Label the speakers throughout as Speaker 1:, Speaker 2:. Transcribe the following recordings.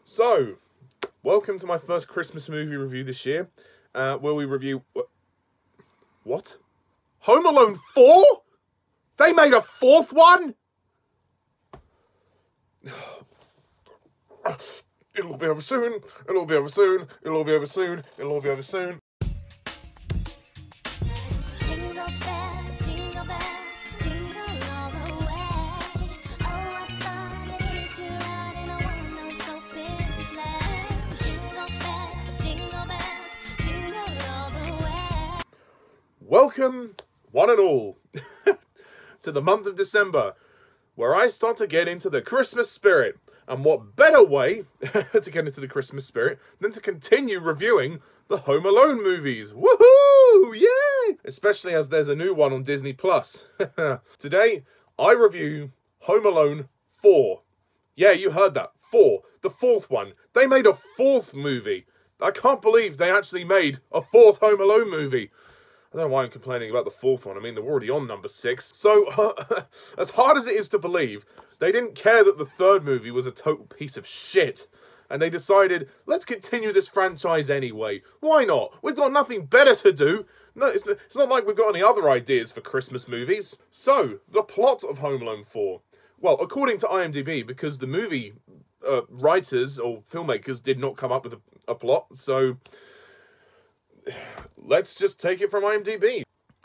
Speaker 1: So, welcome to my first Christmas movie review this year, where we review... What? Home Alone 4? They made a fourth one? It'll be over soon, it'll be over soon, it'll be over soon, it'll be over soon. Welcome, one and all, to the month of December, where I start to get into the Christmas spirit. And what better way to get into the Christmas spirit than to continue reviewing the Home Alone movies. Woohoo! Yay! Especially as there's a new one on Disney+. Today, I review Home Alone 4. Yeah, you heard that. 4. The fourth one. They made a fourth movie. I can't believe they actually made a fourth Home Alone movie. I don't know why I'm complaining about the fourth one. I mean, they're already on number 6. So, as hard as it is to believe, they didn't care that the third movie was a total piece of shit. And they decided, let's continue this franchise anyway. Why not? We've got nothing better to do. No, it's not like we've got any other ideas for Christmas movies. So, the plot of Home Alone 4. Well, according to IMDb, because the movie writers or filmmakers did not come up with a plot, so... let's just take it from IMDb.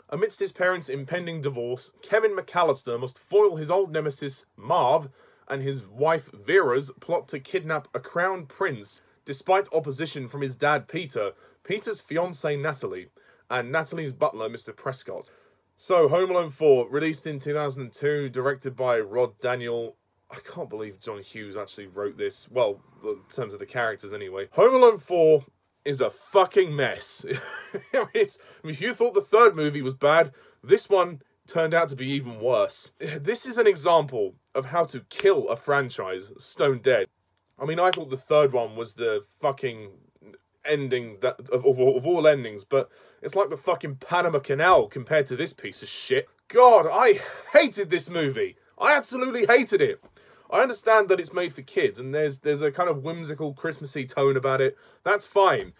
Speaker 1: Amidst his parents' impending divorce, Kevin McAllister must foil his old nemesis, Marv, and his wife, Vera's plot to kidnap a crown prince, despite opposition from his dad, Peter, Peter's fiancée, Natalie, and Natalie's butler, Mr. Prescott. So, Home Alone 4, released in 2002, directed by Rod Daniel. I can't believe John Hughes actually wrote this. Well, in terms of the characters anyway. Home Alone 4... is a fucking mess. I mean, if you thought the third movie was bad, this one turned out to be even worse. This is an example of how to kill a franchise stone dead. I mean, I thought the third one was the fucking ending of all endings, but it's like the fucking Panama Canal compared to this piece of shit. God, I hated this movie. I absolutely hated it. I understand that it's made for kids, and there's a kind of whimsical, Christmassy tone about it. That's fine.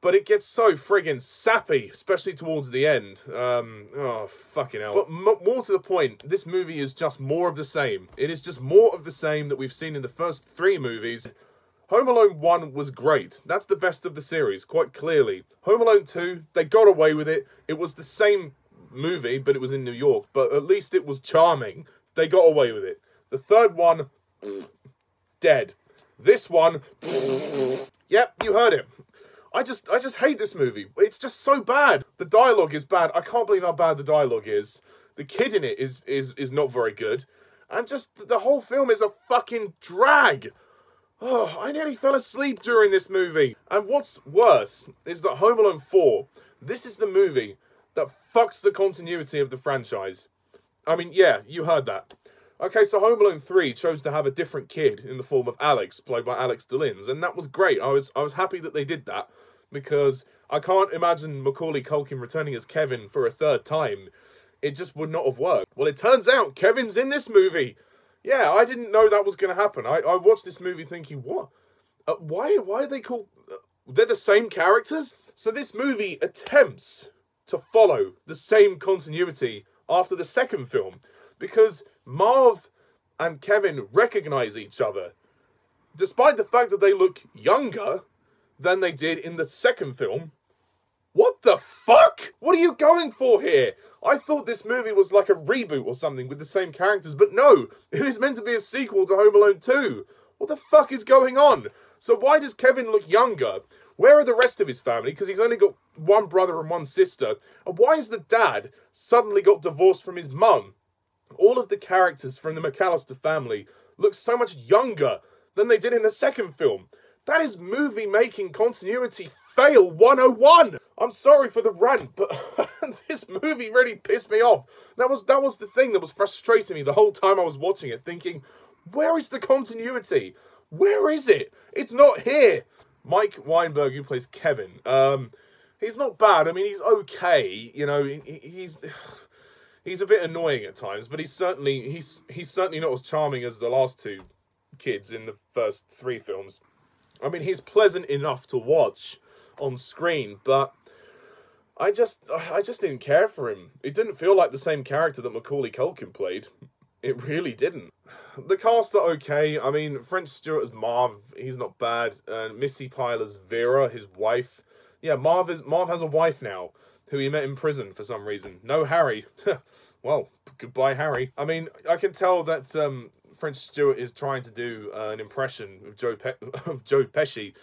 Speaker 1: But it gets so friggin' sappy, especially towards the end. Oh, fucking hell. But more to the point, this movie is just more of the same. It is just more of the same that we've seen in the first 3 movies. Home Alone 1 was great. That's the best of the series, quite clearly. Home Alone 2, they got away with it. It was the same movie, but it was in New York. But at least it was charming. They got away with it. The third one, dead. This one, yep, you heard it. I just hate this movie. It's just so bad. The dialogue is bad. I can't believe how bad the dialogue is. The kid in it is not very good. And just the whole film is a fucking drag. Oh, I nearly fell asleep during this movie. And what's worse is that Home Alone 4, this is the movie that fucks the continuity of the franchise. I mean, yeah, you heard that. Okay, so Home Alone 3 chose to have a different kid in the form of Alex, played by Alex Dillins, and that was great. I was happy that they did that, because I can't imagine Macaulay Culkin returning as Kevin for a third time. It just would not have worked. Well, it turns out Kevin's in this movie. Yeah, I didn't know that was going to happen. I watched this movie thinking, what? Why are they called... they're the same characters? So this movie attempts to follow the same continuity after the second film, because Marv and Kevin recognize each other, despite the fact that they look younger than they did in the second film. What the fuck? What are you going for here? I thought this movie was like a reboot or something with the same characters, but no, it is meant to be a sequel to Home Alone 2. What the fuck is going on? So why does Kevin look younger? Where are the rest of his family? Because he's only got one brother and one sister. And why has the dad suddenly got divorced from his mum? All of the characters from the McAllister family look so much younger than they did in the second film. That is movie-making continuity fail 101. I'm sorry for the rant, but this movie really pissed me off. That was the thing that was frustrating me the whole time I was watching it, thinking, where is the continuity? Where is it? It's not here. Mike Weinberg, who plays Kevin, he's not bad. I mean, he's okay. You know, he's a bit annoying at times, but he's certainly not as charming as the last two kids in the first 3 films. I mean, he's pleasant enough to watch on screen, but I just didn't care for him. It didn't feel like the same character that Macaulay Culkin played. It really didn't. The cast are okay. I mean, French Stewart as Marv, he's not bad. And Missi Pyle as Vera, his wife. Yeah, Marv has a wife now, who he met in prison for some reason. No Harry. Well, goodbye Harry. I mean, I can tell that French Stewart is trying to do an impression of Joe Pesci.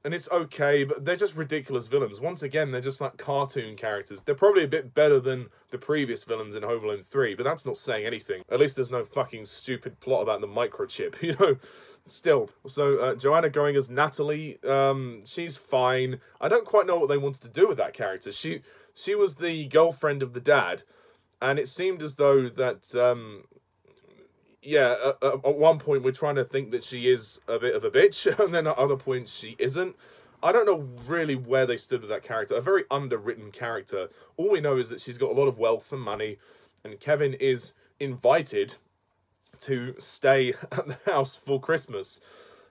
Speaker 1: And it's okay, but they're just ridiculous villains. Once again, they're just like cartoon characters. They're probably a bit better than the previous villains in Home Alone 3, but that's not saying anything. At least there's no fucking stupid plot about the microchip, you know? Still. So, Joanna going as Natalie, she's fine. I don't quite know what they wanted to do with that character. She was the girlfriend of the dad, and it seemed as though that, yeah, at one point we're trying to think that she is a bit of a bitch, and then at other points she isn't. I don't know really where they stood with that character. A very underwritten character. All we know is that she's got a lot of wealth and money, and Kevin is invited to stay at the house for Christmas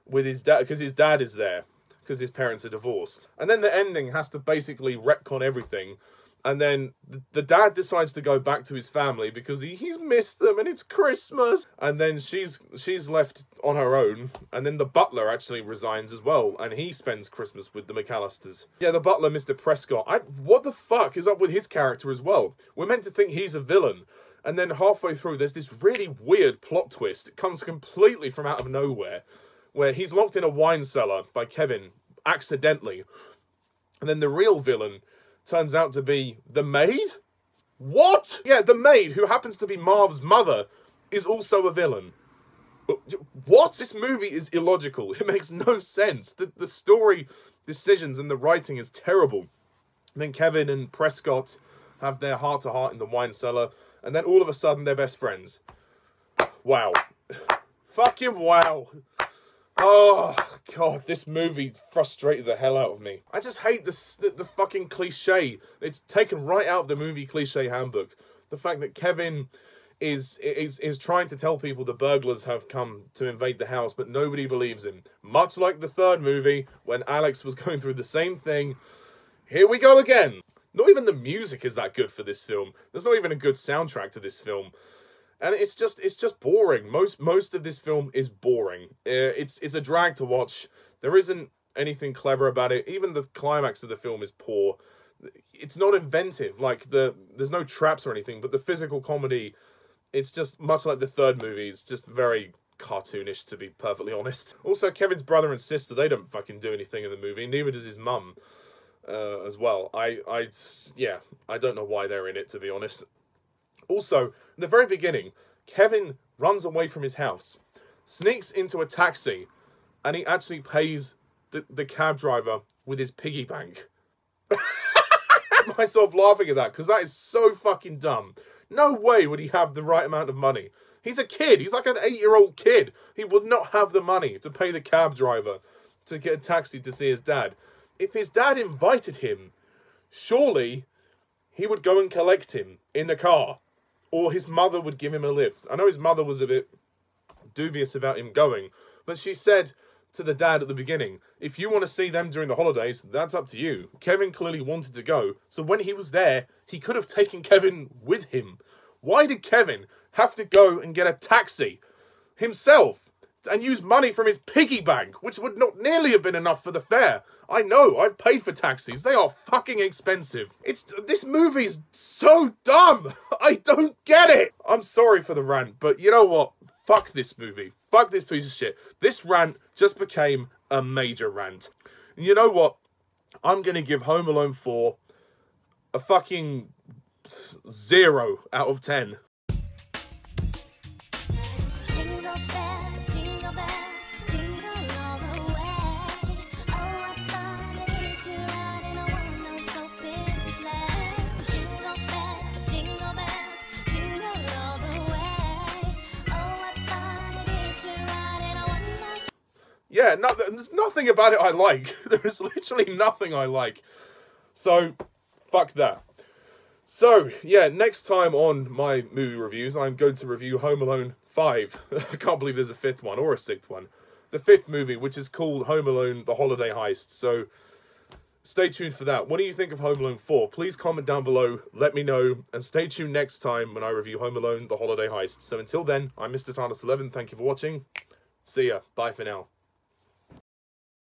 Speaker 1: with his dad, because his dad is there, because his parents are divorced. And then the ending has to basically retcon everything. And then the dad decides to go back to his family because he's missed them and it's Christmas. And then she's left on her own. And then the butler actually resigns as well. And he spends Christmas with the McAllisters. Yeah, the butler, Mr. Prescott. What the fuck is up with his character as well? We're meant to think he's a villain. And then halfway through, there's this really weird plot twist. It comes completely from out of nowhere. Where he's locked in a wine cellar by Kevin, accidentally. And then the real villain turns out to be the maid? What? Yeah, the maid, who happens to be Marv's mother, is also a villain. What? This movie is illogical. It makes no sense. The story decisions and the writing is terrible. And then Kevin and Prescott have their heart-to-heart in the wine cellar, and then all of a sudden they're best friends. Wow. Fucking wow. Oh, God, this movie frustrated the hell out of me. I just hate the fucking cliche. It's taken right out of the movie cliche handbook. The fact that Kevin is trying to tell people the burglars have come to invade the house, but nobody believes him. Much like the third movie, when Alex was going through the same thing. Here we go again. Not even the music is that good for this film. There's not even a good soundtrack to this film. And it's just boring. Most of this film is boring. It's a drag to watch. There isn't anything clever about it. Even the climax of the film is poor. It's not inventive. Like there's no traps or anything. But the physical comedy, it's just much like the third movie. It's just very cartoonish, to be perfectly honest. Also, Kevin's brother and sister, they don't fucking do anything in the movie. Neither does his mum, as well. Yeah, I don't know why they're in it, to be honest. Also, in the very beginning, Kevin runs away from his house, sneaks into a taxi, and he actually pays the cab driver with his piggy bank. I found myself laughing at that, because that is so fucking dumb. No way would he have the right amount of money. He's a kid. He's like an 8-year-old kid. He would not have the money to pay the cab driver to get a taxi to see his dad. If his dad invited him, surely he would go and collect him in the car. Or his mother would give him a lift. I know his mother was a bit dubious about him going, but she said to the dad at the beginning, if you want to see them during the holidays, that's up to you. Kevin clearly wanted to go, so when he was there, he could have taken Kevin with him. Why did Kevin have to go and get a taxi himself and use money from his piggy bank, which would not nearly have been enough for the fare? I know, I've paid for taxis. They are fucking expensive. This movie's so dumb. I don't get it. I'm sorry for the rant, but you know what? Fuck this movie. Fuck this piece of shit. This rant just became a major rant. And you know what? I'm going to give Home Alone 4 a fucking 0 out of 10. Yeah, there's nothing about it I like. There is literally nothing I like. So, fuck that. So, yeah, next time on my movie reviews, I'm going to review Home Alone 5. I can't believe there's a 5th one or a 6th one. the 5th movie, which is called Home Alone: The Holiday Heist. So stay tuned for that. What do you think of Home Alone 4? Please comment down below, let me know, and stay tuned next time when I review Home Alone: The Holiday Heist. So until then, I'm Mr. Tarnus11. Thank you for watching. See ya. Bye for now.